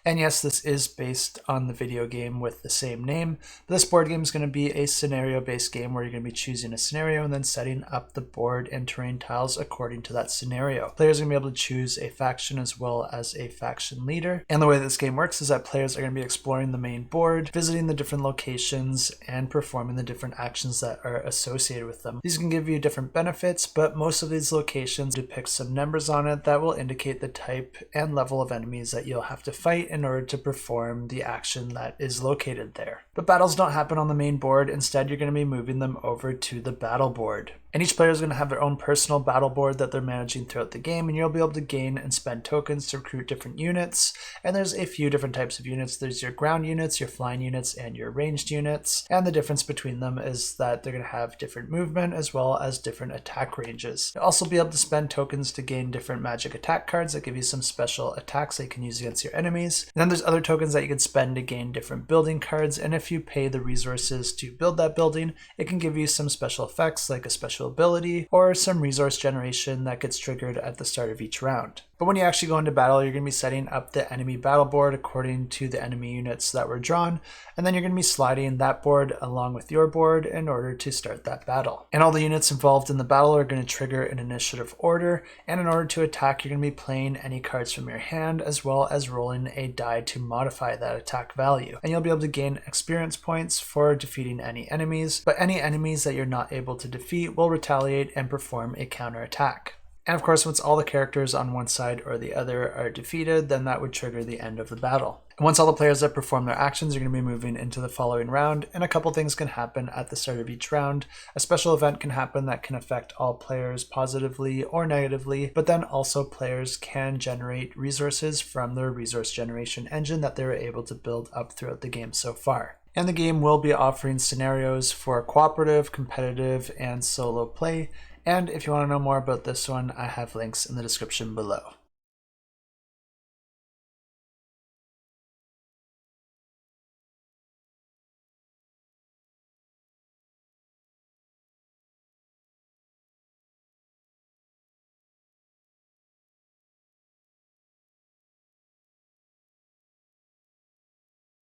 And yes, this is based on the video game with the same name. But this board game is going to be a scenario-based game where you're going to be choosing a scenario and then setting up the board and terrain tiles according to that scenario. Players are going to be able to choose a faction as well as a faction leader. And the way this game works is that players are going to be exploring the main board, visiting the different locations, and performing the different actions that are associated with them. These can give you different benefits, but most of these locations depict some numbers on it that will indicate the type and level of enemies that you'll have to fight in order to perform the action that is located there. But battles don't happen on the main board. Instead, you're going to be moving them over to the battle board. And each player is going to have their own personal battle board that they're managing throughout the game, and you'll be able to gain and spend tokens to recruit different units. And there's a few different types of units. There's your ground units, your flying units, and your ranged units. And the difference between them is that they're going to have different movement as well as different attack ranges. You'll also be able to spend tokens to gain different magic attack cards that give you some special attacks that you can use against your enemies. And then there's other tokens that you can spend to gain different building cards, and if you pay the resources to build that building, it can give you some special effects like a special ability or some resource generation that gets triggered at the start of each round. But when you actually go into battle, you're going to be setting up the enemy battle board according to the enemy units that were drawn, and then you're going to be sliding that board along with your board in order to start that battle. And all the units involved in the battle are going to trigger an initiative order, and in order to attack, you're going to be playing any cards from your hand as well as rolling a die to modify that attack value. And you'll be able to gain experience points for defeating any enemies, but any enemies that you're not able to defeat will retaliate and perform a counter attack. And of course, once all the characters on one side or the other are defeated, then that would trigger the end of the battle. And once all the players have performed their actions, you're going to be moving into the following round, and a couple things can happen at the start of each round. A special event can happen that can affect all players positively or negatively, but then also players can generate resources from their resource generation engine that they were able to build up throughout the game so far. And the game will be offering scenarios for cooperative, competitive, and solo play. And if you want to know more about this one, I have links in the description below.